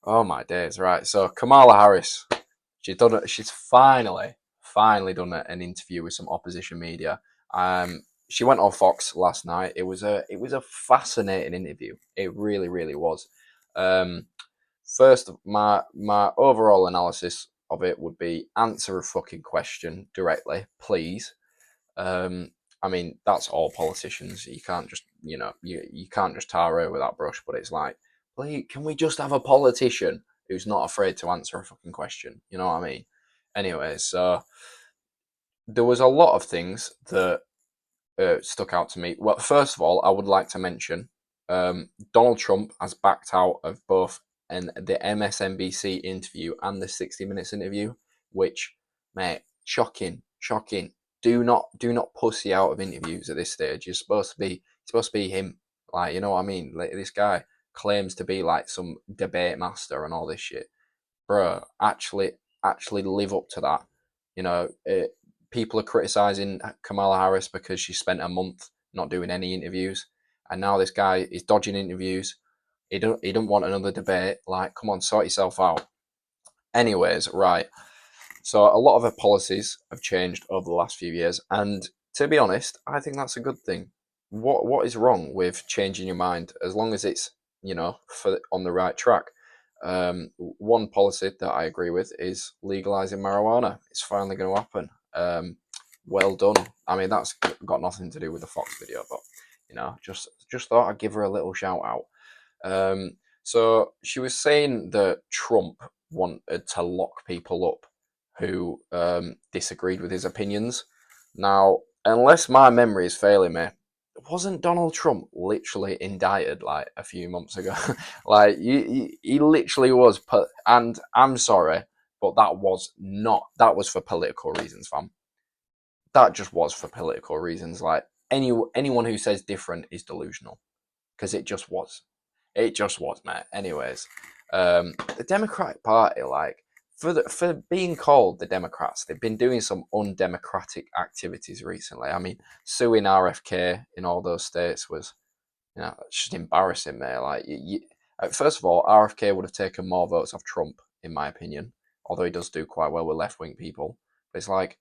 Oh my days, right. So Kamala Harris, she's finally done an interview with some opposition media. She went on Fox last night. It was a fascinating interview. It really, really was. Um, First, my overall analysis of it would be answer a fucking question directly, please. Um, I mean, that's all politicians. You can't just, you can't just tar her with that brush. But it's like, please, can we just have a politician who's not afraid to answer a fucking question? You know what I mean? Anyway, so there was a lot of things that stuck out to me. Well, first of all, I would like to mention Donald Trump has backed out of both the MSNBC interview and the 60 Minutes interview, which, mate, shocking, shocking. Do not pussy out of interviews at this stage. You're supposed to be him. Like, you know what I mean? Like, this guy claims to be like some debate master and all this shit. Bro, actually live up to that. You know, people are criticizing Kamala Harris because she spent a month not doing any interviews, and now this guy is dodging interviews. He don't want another debate. Like, come on, sort yourself out. Anyways, right. So a lot of her policies have changed over the last few years, and to be honest, I think that's a good thing. What is wrong with changing your mind as long as it's for on the right track? One policy that I agree with is legalizing marijuana. It's finally going to happen. Well done. I mean, that's got nothing to do with the Fox video, but just thought I'd give her a little shout out. So she was saying that Trump wanted to lock people up who disagreed with his opinions. Now, unless my memory is failing me, wasn't Donald Trump literally indicted like a few months ago? Like he literally was put, and I'm sorry, but that was for political reasons, fam. That just was for political reasons. Like anyone who says different is delusional because it just was, mate. Anyways, the Democratic Party, like for being called the Democrats, they've been doing some undemocratic activities recently. I mean, suing RFK in all those states was, it's just embarrassing, mate. Like, first of all, RFK would have taken more votes off Trump, in my opinion, although he does do quite well with left wing people. But it's like,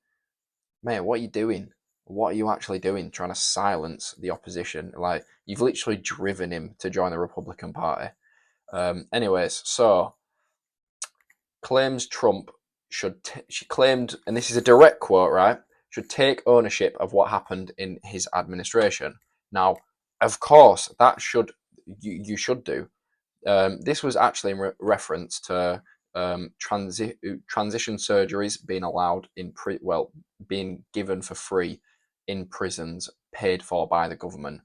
man, what are you doing? What are you actually doing trying to silence the opposition? Like, you've literally driven him to join the Republican Party. Anyways, so claims Trump she claimed, and this is a direct quote, right? Should take ownership of what happened in his administration. Now, of course, that you should do. This was actually in reference to transition surgeries being allowed being given for free in prisons paid for by the government.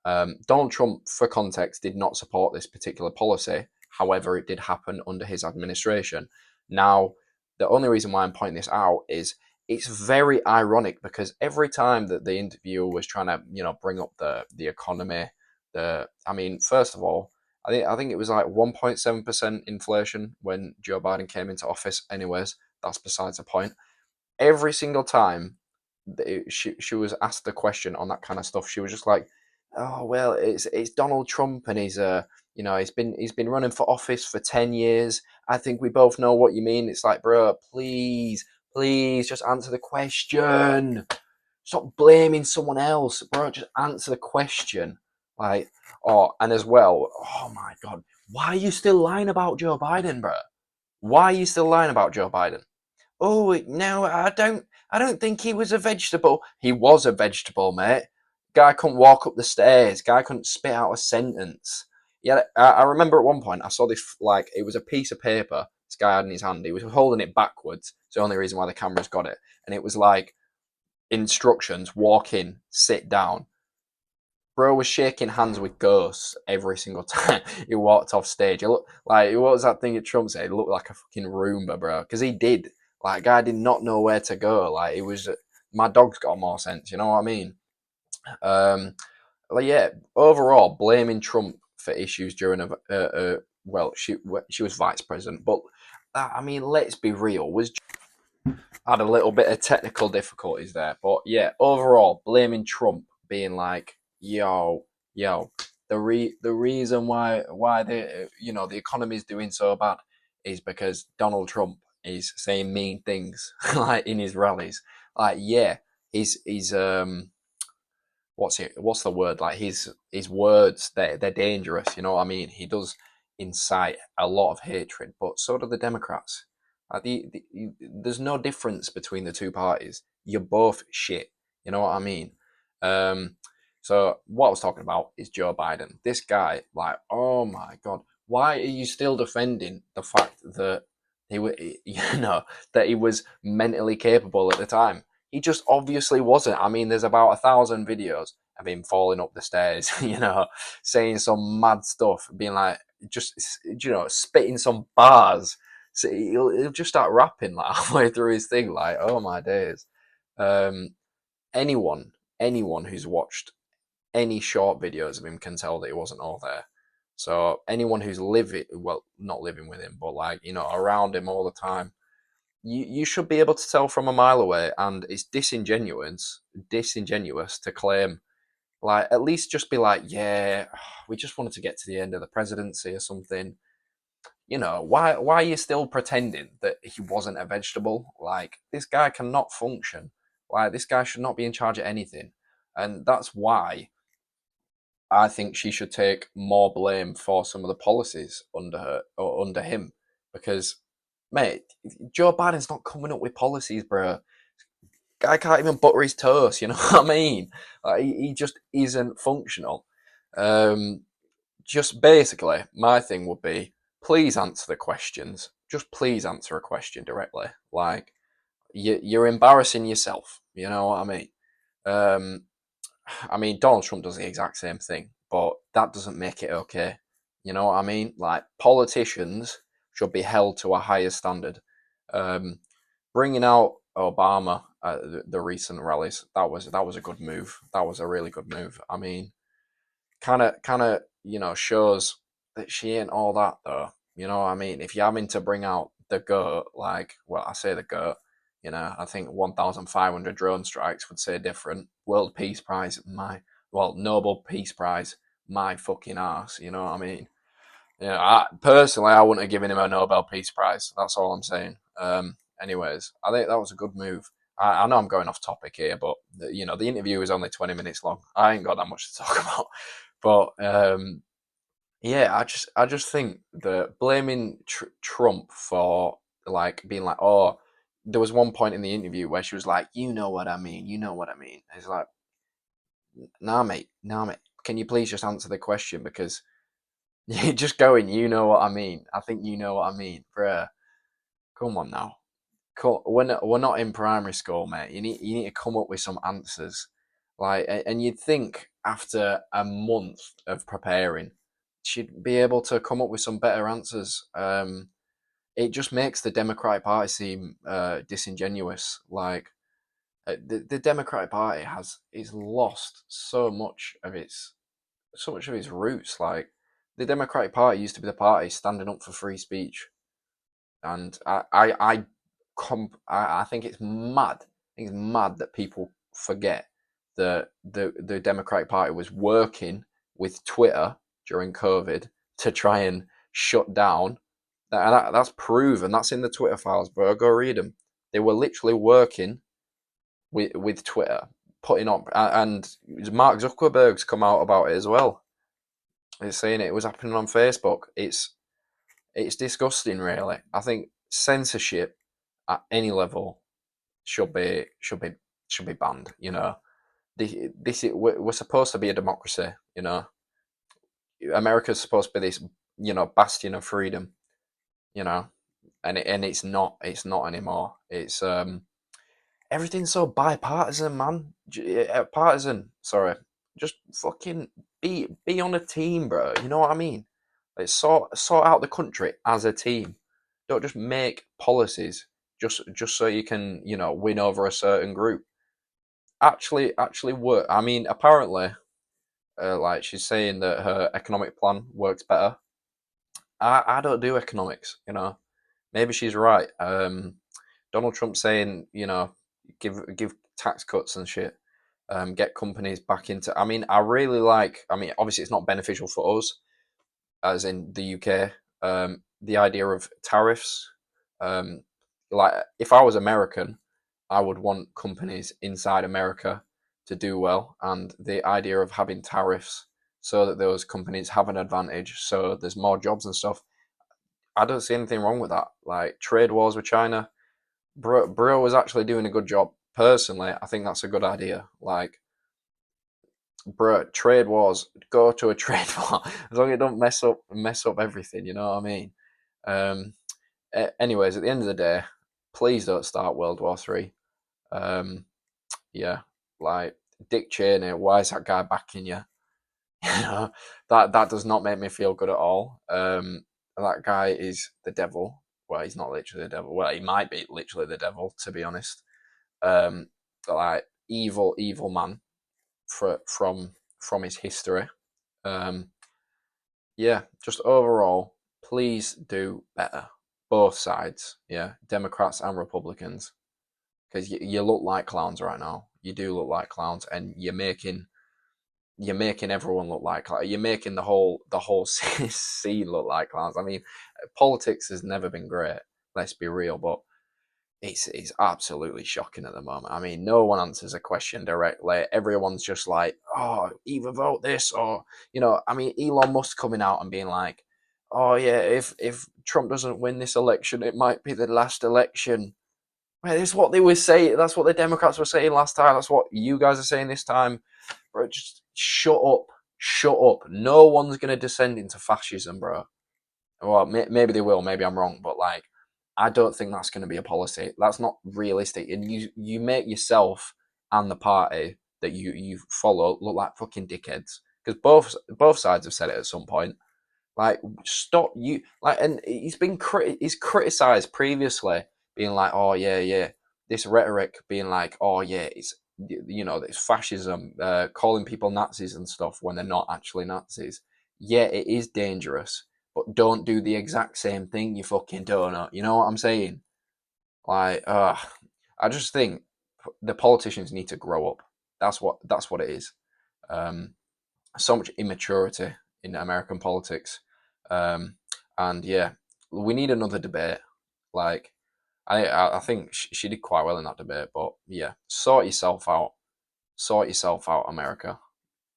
Donald Trump, for context, did not support this particular policy. However, it did happen under his administration. Now, the only reason why I'm pointing this out is it's very ironic because every time that the interviewer was trying to, bring up the economy, I mean, first of all, I think it was like 1.7% inflation when Joe Biden came into office. Anyways, that's besides the point. Every single time she was asked the question on that kind of stuff, she was just like, "Oh well, it's Donald Trump and he's been running for office for 10 years. I think we both know what you mean." It's like, bro, please, just answer the question. Stop blaming someone else, bro. Just answer the question. Like, and as well, oh my god, why are you still lying about Joe Biden, bro? Why are you still lying about Joe Biden? Oh no, I don't think he was a vegetable. He was a vegetable, mate. Guy couldn't walk up the stairs. Guy couldn't spit out a sentence. Yeah, I remember at one point I saw this, like, it was a piece of paper this guy had in his hand. He was holding it backwards. It's the only reason why the camera's got it. And it was like instructions: walk in, sit down. Bro was shaking hands with ghosts every single time he walked off stage. It looked like, what was that thing that Trump said? It looked like a fucking Roomba, bro. Because he did. Like, guy did not know where to go. Like, it was, my dog's got more sense. You know what I mean? Um, yeah. Overall, blaming Trump for issues during well, she was vice president, but I mean, let's be real. Was had a little bit of technical difficulties there, but yeah, overall, blaming Trump, being like, yo, the reason why the economy is doing so bad is because Donald Trump is saying mean things like in his rallies. Like, yeah, he's what's the word, like his words, they're dangerous, you know what I mean? He does incite a lot of hatred, but so do the Democrats. Like there's no difference between the two parties. You're both shit, you know what I mean? um so what I was talking about is Joe Biden. This guy, like, oh my god, why are you still defending the fact that that he was mentally capable at the time? He just obviously wasn't. I mean, there's about 1,000 videos of him falling up the stairs, saying some mad stuff, being like, just, spitting some bars. So he'll just start rapping like halfway through his thing, like, oh my days. Um, anyone who's watched any short videos of him can tell that he wasn't all there. So anyone who's not living with him, but like, around him all the time, you should be able to tell from a mile away, and it's disingenuous to claim, like, at least just be like, yeah, we just wanted to get to the end of the presidency or something. Why are you still pretending that he wasn't a vegetable? Like, this guy cannot function. Like, this guy should not be in charge of anything. And that's why I think she should take more blame for some of the policies under her or under him, because, mate, Joe Biden's not coming up with policies, bro. Guy can't even butter his toast. You know what I mean? Like, he just isn't functional. Um, just basically, my thing would be, please answer the questions. Just please answer a question directly. Like, you're embarrassing yourself. You know what I mean? Um, I mean, Donald Trump does the exact same thing, but that doesn't make it okay. You know what I mean? Like, politicians should be held to a higher standard. Um, Bringing out Obama at the recent rallies, that was a good move. That was a really good move. I mean, kind of shows that she ain't all that though. You know what I mean? If you're having to bring out the goat, like, well, I say the goat, I think 1,500 drone strikes would say different. World Peace Prize, Nobel Peace Prize, my fucking ass. You know what I mean? Yeah, personally, I wouldn't have given him a Nobel Peace Prize. That's all I'm saying. Anyways, I think that was a good move. I know I'm going off topic here, but the interview was only 20 minutes long. I ain't got that much to talk about. But yeah, I just think that blaming Trump for, like, being like, oh, there was one point in the interview where she was like, you know what I mean, you know what I mean. It's like, nah, mate. Can you please just answer the question? Because you're just going, you know what I mean. I think you know what I mean, bruh. Come on now. We're not in primary school, mate. You need to come up with some answers, like, and you'd think after a month of preparing, she'd be able to come up with some better answers. It just makes the Democratic Party seem disingenuous. Like, the Democratic Party is lost so much of its roots. Like, the Democratic Party used to be the party standing up for free speech, and I think it's mad. I think it's mad that people forget that the Democratic Party was working with Twitter during COVID to try and shut down. That's proven. That's in the Twitter files, bro. Go read them. They were literally working with Twitter, putting up, and Mark Zuckerberg's come out about it as well. He's saying it was happening on Facebook. It's disgusting, really. I think censorship at any level should be banned. We're supposed to be a democracy. America's supposed to be this bastion of freedom. You know, and it's not. It's not anymore. It's everything's so bipartisan, man. Partisan. Sorry, just fucking be on a team, bro. You know what I mean? Like, sort out the country as a team. Don't just make policies just so you can win over a certain group. Actually work. I mean, apparently, like, she's saying that her economic plan works better. I don't do economics. Maybe she's right. Donald Trump saying give tax cuts and shit. get companies back into. I mean, I really like. I mean, obviously, it's not beneficial for us, as in the UK. The idea of tariffs. Um, like, if I was American, I would want companies inside America to do well, and the idea of having tariffs so that those companies have an advantage, so there's more jobs and stuff. I don't see anything wrong with that. Like trade wars with China, bro was actually doing a good job. Personally, I think that's a good idea. Like, bro, trade wars, go to a trade war as long as it don't mess up everything. You know what I mean? Um, anyways, at the end of the day, please don't start World War III. Um, yeah, like Dick Cheney, why is that guy backing you? You know, that does not make me feel good at all. That guy is the devil. Well, he's not literally the devil. Well, he might be literally the devil, to be honest. Um, like evil man from his history. Um, yeah, just overall, please do better. Both sides, yeah, Democrats and Republicans, because you look like clowns right now. You do look like clowns, and you're making everyone look like you're making the whole scene look like clowns. I mean, politics has never been great. Let's be real, but it's absolutely shocking at the moment. I mean, no one answers a question directly. Everyone's just like, oh, either vote this or I mean, Elon Musk coming out and being like, oh yeah, if Trump doesn't win this election, it might be the last election. Well, that's what they were saying. That's what the Democrats were saying last time. That's what you guys are saying this time. Bro, just shut up. Shut up. No one's going to descend into fascism, bro. Well, maybe they will. Maybe I'm wrong. But, like, I don't think that's going to be a policy. That's not realistic. And you make yourself and the party that you follow look like fucking dickheads. Because both sides have said it at some point. Like, stop you like, and he's criticized previously, being like, oh yeah, yeah, this rhetoric, being like, oh yeah, it's fascism, calling people Nazis and stuff when they're not actually Nazis. Yeah, it is dangerous, but don't do the exact same thing, you fucking donut. You know what I'm saying? Like, I just think the politicians need to grow up. That's what it is. Um, so much immaturity in American politics. Um, and yeah, we need another debate. Like, I think she did quite well in that debate, but yeah, sort yourself out, America,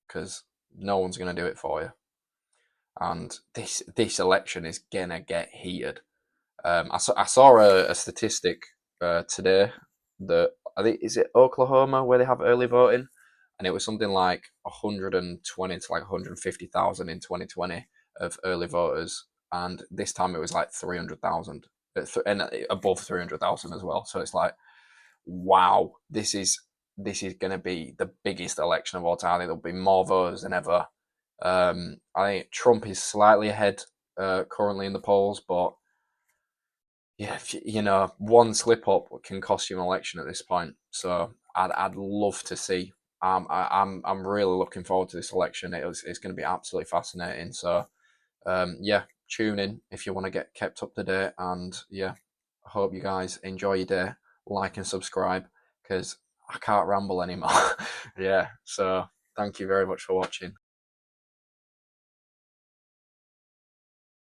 because no one's gonna do it for you. And this election is gonna get heated. I saw a statistic today that, I think, is it Oklahoma where they have early voting, and it was something like 120 to like 150,000 in 2020 of early voters, and this time it was like 300,000, and above 300,000 as well. So it's like, wow, this is going to be the biggest election of all time. I think there'll be more voters than ever. I think Trump is slightly ahead currently in the polls, but yeah, one slip up can cost you an election at this point. So I'd love to see. I'm really looking forward to this election. It's going to be absolutely fascinating. So yeah, tune in if you want to get kept up to date. And yeah, I hope you guys enjoy your day. Like and subscribe, because I can't ramble anymore. Yeah. So thank you very much for watching.